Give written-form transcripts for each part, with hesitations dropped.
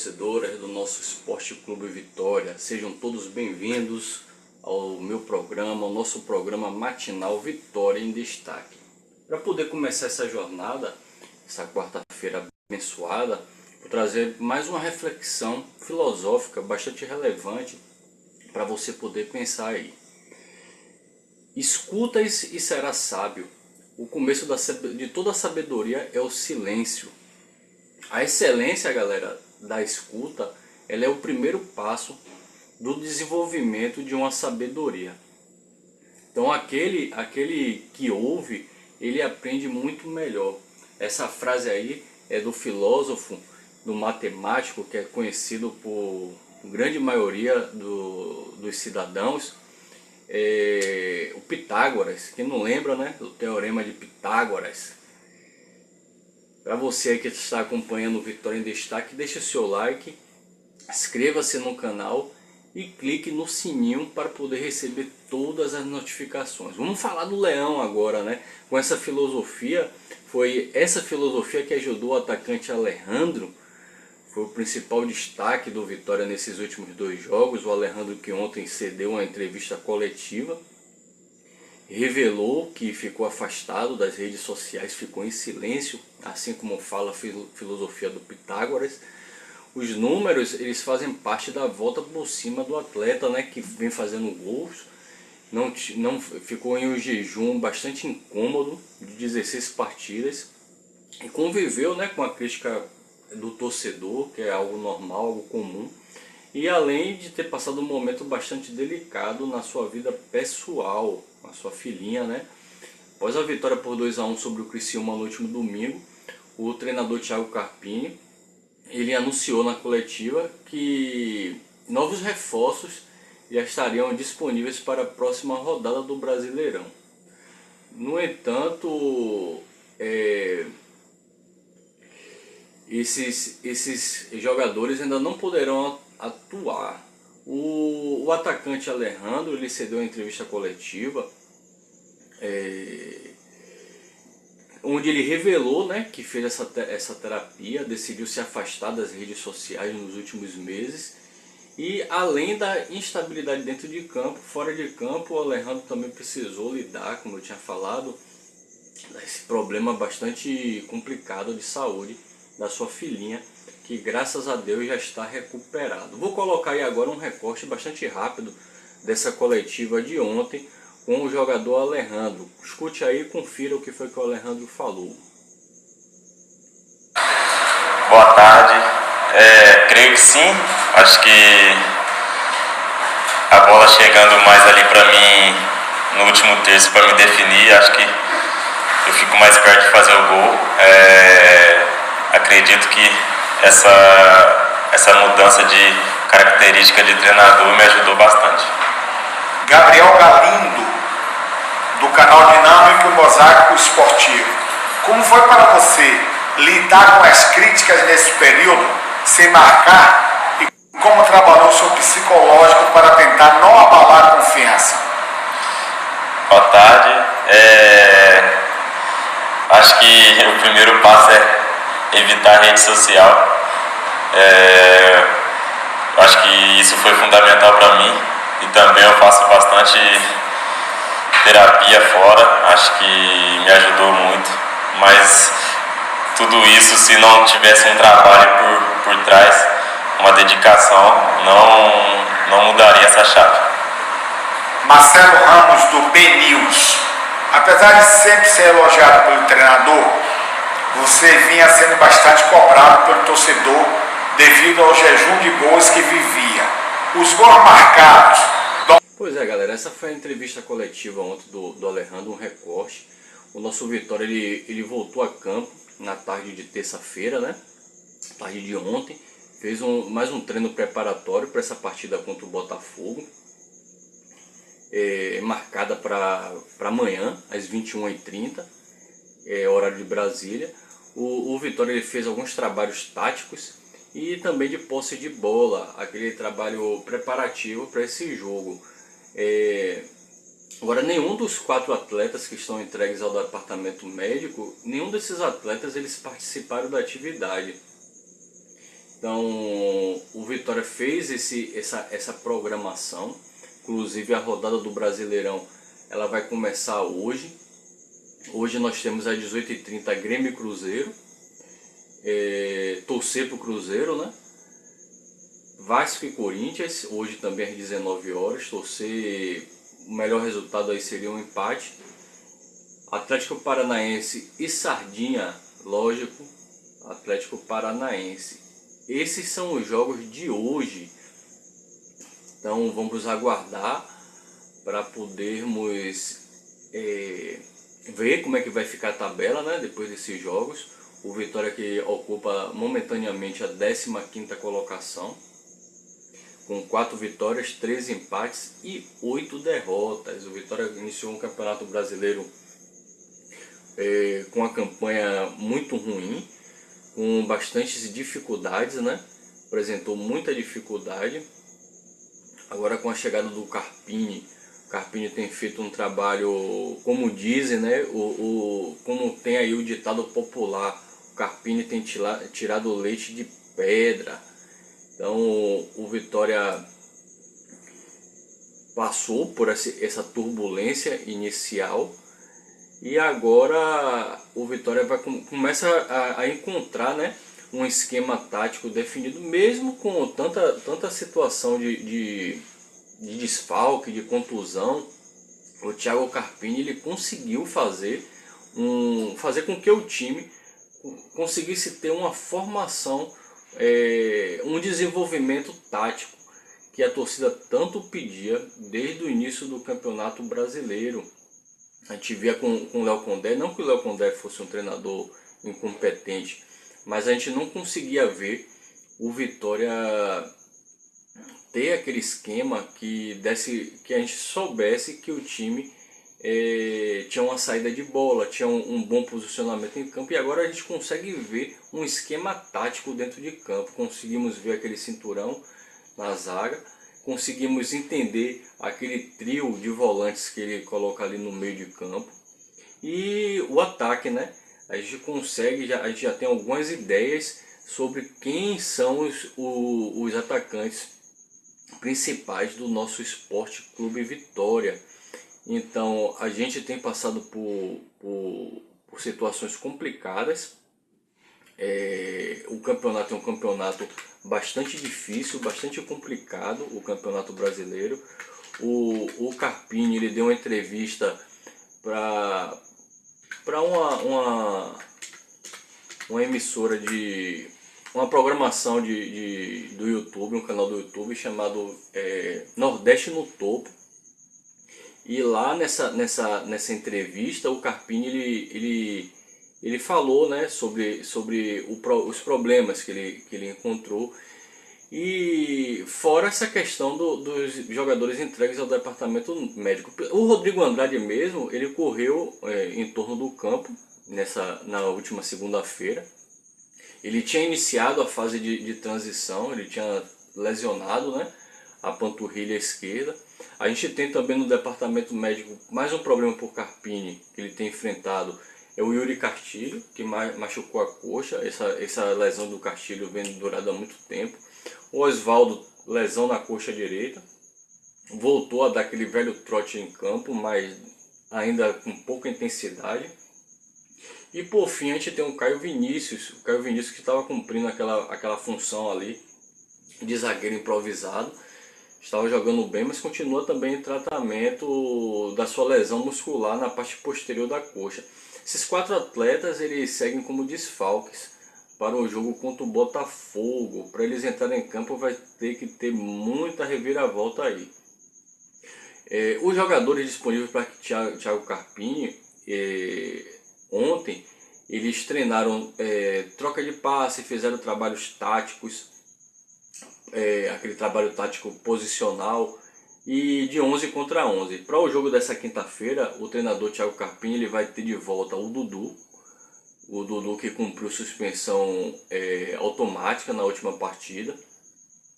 torcedoras do nosso Esporte Clube Vitória. Sejam todos bem-vindos ao meu programa, ao nosso programa matinal Vitória em Destaque. Para poder começar essa jornada, essa quarta-feira abençoada, vou trazer mais uma reflexão filosófica bastante relevante para você poder pensar aí. Escutas e serás sábio. O começo de toda a sabedoria é o silêncio. A excelência, galera, da escuta, ela é o primeiro passo do desenvolvimento de uma sabedoria. Então aquele que ouve, ele aprende muito melhor. Essa frase aí é do filósofo, do matemático, que é conhecido por grande maioria dos cidadãos, o Pitágoras. Quem não lembra, né, do teorema de Pitágoras? Para você aí que está acompanhando o Vitória em Destaque, deixe o seu like, inscreva-se no canal e clique no sininho para poder receber todas as notificações. Vamos falar do Leão agora, né? Com essa filosofia, foi essa filosofia que ajudou o atacante Alejandro, foi o principal destaque do Vitória nesses últimos 2 jogos. O Alejandro, que ontem cedeu uma entrevista coletiva, revelou que ficou afastado das redes sociais, ficou em silêncio, assim como fala a filosofia do Pitágoras. Os números, eles fazem parte da volta por cima do atleta, né, que vem fazendo gols. Não ficou em um jejum bastante incômodo de 16 partidas e conviveu, né, com a crítica do torcedor, que é algo normal, algo comum. E além de ter passado um momento bastante delicado na sua vida pessoal, com a sua filhinha, né? Após a vitória por 2-1 sobre o Criciúma no último domingo, o treinador Thiago Carpini, ele anunciou na coletiva que novos reforços já estariam disponíveis para a próxima rodada do Brasileirão. No entanto, esses jogadores ainda não poderão atuar. O atacante Alejandro, ele cedeu uma entrevista coletiva onde ele revelou, né, que fez essa terapia, decidiu se afastar das redes sociais nos últimos meses. E além da instabilidade dentro de campo, fora de campo, o Alejandro também precisou lidar, como eu tinha falado, esse problema bastante complicado de saúde da sua filhinha, que graças a Deus já está recuperado. Vou colocar aí agora um recorte bastante rápido dessa coletiva de ontem com o jogador Alejandro. Escute aí e confira o que foi que o Alejandro falou. Boa tarde. Creio que sim. Acho que a bola chegando mais ali para mim no último terço para me definir, acho que eu fico mais perto de fazer o gol. Acredito que essa mudança de característica de treinador me ajudou bastante. Gabriel Galindo, do canal Dinâmico e Mosaico Esportivo. Como foi para você lidar com as críticas nesse período, sem marcar, e como trabalhou o seu psicológico para tentar não abalar a confiança? Boa tarde. Acho que o primeiro passo é evitar a rede social. Acho que isso foi fundamental para mim e também eu faço bastante terapia fora, acho que me ajudou muito, mas tudo isso, se não tivesse um trabalho por trás, uma dedicação, não mudaria essa chave. Marcelo Ramos, do B-News. Apesar de sempre ser elogiado pelo treinador, você vinha sendo bastante cobrado pelo torcedor devido ao jejum de gols que vivia. Os gols marcados... Pois é, galera, essa foi a entrevista coletiva ontem do Alejandro, um recorte. O nosso Vitória, ele voltou a campo na tarde de terça-feira, né? Tarde de ontem. Fez mais um treino preparatório para essa partida contra o Botafogo. Marcada para amanhã, às 21h30, horário de Brasília. O Vitória, ele fez alguns trabalhos táticos e também de posse de bola, aquele trabalho preparativo para esse jogo. Agora, nenhum dos 4 atletas que estão entregues ao departamento médico, nenhum desses atletas eles participaram da atividade. Então o Vitória fez essa programação, inclusive a rodada do Brasileirão ela vai começar hoje. Hoje nós temos às 18h30 Grêmio e Cruzeiro, torcer para o Cruzeiro, né? Vasco e Corinthians, hoje também às 19 horas, torcer, o melhor resultado aí seria um empate. Atlético Paranaense e Sardinha, lógico, Atlético Paranaense. Esses são os jogos de hoje, então vamos aguardar para podermos ver como é que vai ficar a tabela, né, depois desses jogos. O Vitória que ocupa momentaneamente a 15ª colocação, com 4 vitórias, 3 empates e 8 derrotas. O Vitória iniciou um campeonato brasileiro com uma campanha muito ruim, com bastantes dificuldades, né? Apresentou muita dificuldade. Agora com a chegada do Carpini, o Carpini tem feito um trabalho, como dizem, né? Como tem aí o ditado popular, o Carpini tem tirado o leite de pedra. Então o Vitória passou por essa turbulência inicial e agora o Vitória começa a encontrar, né, um esquema tático definido, mesmo com tanta situação de desfalque, de contusão. O Thiago Carpini ele conseguiu fazer com que o time conseguisse ter uma formação, um desenvolvimento tático que a torcida tanto pedia desde o início do Campeonato Brasileiro. A gente via com o Léo Condé, não que o Léo Condé fosse um treinador incompetente, mas a gente não conseguia ver o Vitória ter aquele esquema que a gente soubesse que o time tinha uma saída de bola, tinha um bom posicionamento em campo, e agora a gente consegue ver um esquema tático dentro de campo. Conseguimos ver aquele cinturão na zaga, conseguimos entender aquele trio de volantes que ele coloca ali no meio de campo, e o ataque, né? A gente já tem algumas ideias sobre quem são os atacantes principais do nosso Esporte Clube Vitória. Então a gente tem passado por situações complicadas. O campeonato é um campeonato bastante difícil, bastante complicado, o Campeonato Brasileiro. O Carpini ele deu uma entrevista para uma emissora uma programação do YouTube, um canal do YouTube chamado Nordeste no Topo. E lá nessa entrevista o Carpini ele falou, né, sobre os problemas que ele encontrou, e fora essa questão dos jogadores entregues ao departamento médico. O Rodrigo Andrade mesmo, ele correu em torno do campo na última segunda-feira. Ele tinha iniciado a fase de transição, ele tinha lesionado, né, a panturrilha esquerda. A gente tem também no departamento médico mais um problema por Carpini que ele tem enfrentado, é o Yuri Castilho, que machucou a coxa. Essa lesão do Castilho vem durando há muito tempo. O Oswaldo, lesão na coxa direita, voltou a dar aquele velho trote em campo, mas ainda com pouca intensidade. E por fim a gente tem o Caio Vinícius que estava cumprindo aquela função ali de zagueiro improvisado. Estava jogando bem, mas continua também em tratamento da sua lesão muscular na parte posterior da coxa. Esses 4 atletas eles seguem como desfalques para o jogo contra o Botafogo. Para eles entrarem em campo vai ter que ter muita reviravolta aí. Os jogadores disponíveis para Thiago Carpini, ontem eles treinaram troca de passe, fizeram trabalhos táticos, aquele trabalho tático posicional, e de 11 contra 11. Para o jogo dessa quinta-feira, o treinador Thiago Carpini ele vai ter de volta o Dudu que cumpriu suspensão automática na última partida.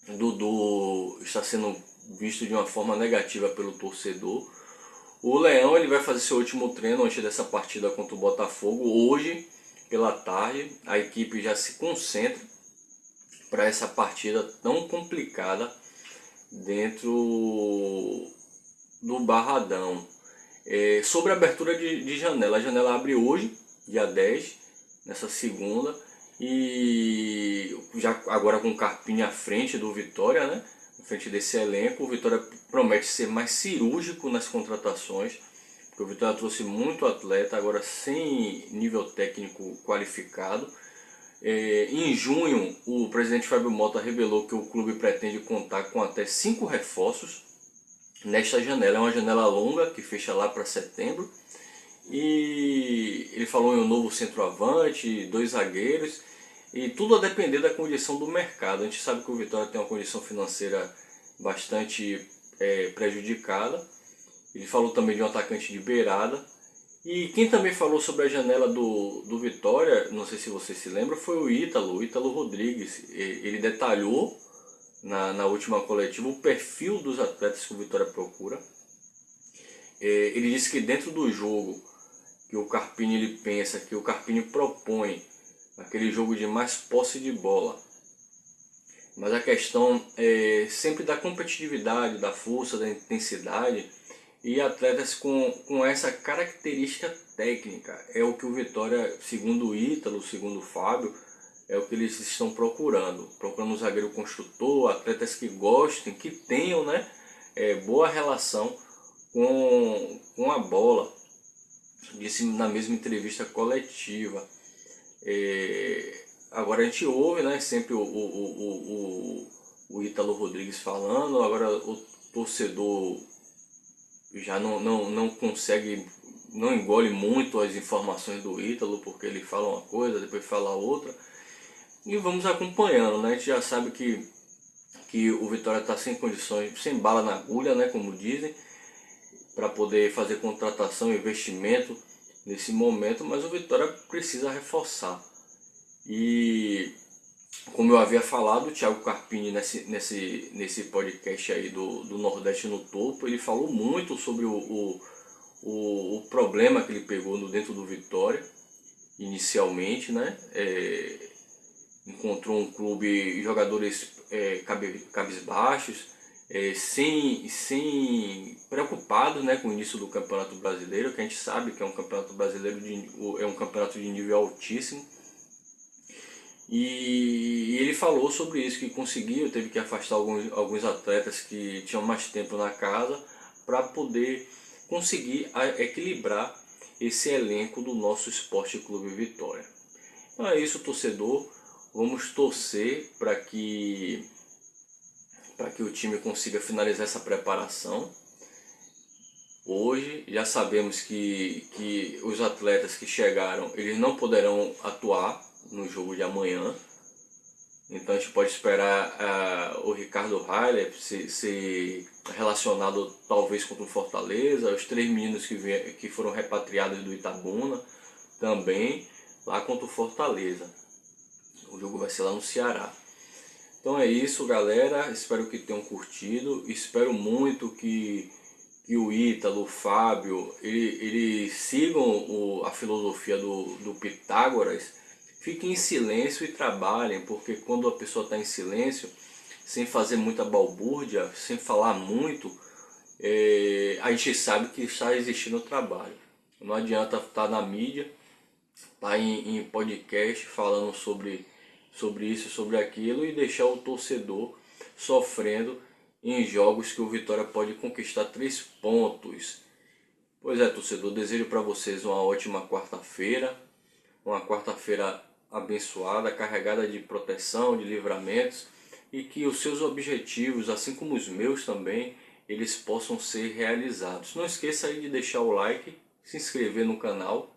O Dudu está sendo visto de uma forma negativa pelo torcedor. O Leão ele vai fazer seu último treino antes dessa partida contra o Botafogo hoje pela tarde. A equipe já se concentra para essa partida tão complicada dentro do Barradão. Sobre a abertura de janela, a janela abre hoje, dia 10, nessa segunda, e já agora com o Carpini à frente do Vitória, né? À frente desse elenco. O Vitória promete ser mais cirúrgico nas contratações, porque o Vitória trouxe muito atleta, agora sem nível técnico qualificado. Em junho, o presidente Fábio Mota revelou que o clube pretende contar com até 5 reforços nesta janela. É uma janela longa que fecha lá para setembro, e ele falou em um novo centroavante, 2 zagueiros, e tudo a depender da condição do mercado. A gente sabe que o Vitória tem uma condição financeira bastante prejudicada. Ele falou também de um atacante de beirada. E quem também falou sobre a janela do Vitória, não sei se você se lembra, foi o Ítalo Rodrigues. Ele detalhou na última coletiva o perfil dos atletas que o Vitória procura. Ele disse que dentro do jogo que o Carpini ele pensa, que o Carpini propõe aquele jogo de mais posse de bola, mas a questão é sempre da competitividade, da força, da intensidade, e atletas com essa característica técnica. É o que o Vitória, segundo o Ítalo, segundo o Fábio, é o que eles estão procurando um zagueiro construtor, atletas que gostem, que tenham, né, boa relação com a bola. Disse na mesma entrevista coletiva. Agora a gente ouve, né, sempre o Ítalo Rodrigues falando. Agora o torcedor já não consegue, não engole muito as informações do Ítalo, porque ele fala uma coisa, depois fala outra, e vamos acompanhando, né? A gente já sabe que o Vitória está sem condições, sem bala na agulha, né, como dizem, para poder fazer contratação, investimento nesse momento, mas o Vitória precisa reforçar. E como eu havia falado, o Thiago Carpini nesse podcast aí do Nordeste no Topo, ele falou muito sobre o problema que ele pegou dentro do Vitória inicialmente, né? Encontrou um clube, jogadores cabisbaixos, sem preocupados, né, com o início do Campeonato Brasileiro, que a gente sabe que é um campeonato brasileiro é um campeonato de nível altíssimo. E ele falou sobre isso, que teve que afastar alguns atletas que tinham mais tempo na casa para poder conseguir equilibrar esse elenco do nosso Esporte Clube Vitória. Então é isso, torcedor. Vamos torcer para que o time consiga finalizar essa preparação. Hoje já sabemos que os atletas que chegaram, eles não poderão atuar no jogo de amanhã, então a gente pode esperar o Ricardo Heiler ser relacionado talvez contra o Fortaleza, os 3 meninos que foram repatriados do Itabuna também lá contra o Fortaleza. O jogo vai ser lá no Ceará. Então é isso, galera, espero que tenham curtido, espero muito que o Ítalo, o Fábio, eles sigam a filosofia do Pitágoras. Fiquem em silêncio e trabalhem, porque quando a pessoa está em silêncio, sem fazer muita balbúrdia, sem falar muito, a gente sabe que está existindo trabalho. Não adianta estar na mídia, estar em podcast falando sobre isso, sobre aquilo, e deixar o torcedor sofrendo em jogos que o Vitória pode conquistar 3 pontos. Pois é, torcedor, desejo para vocês uma ótima quarta-feira, uma quarta-feira abençoada, carregada de proteção, de livramentos, e que os seus objetivos, assim como os meus também, eles possam ser realizados. Não esqueça aí de deixar o like, se inscrever no canal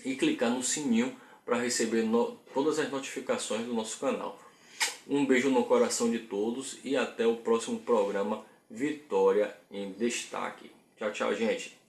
e clicar no sininho para receber todas as notificações do nosso canal. Um beijo no coração de todos e até o próximo programa Vitória em Destaque. Tchau, tchau, gente.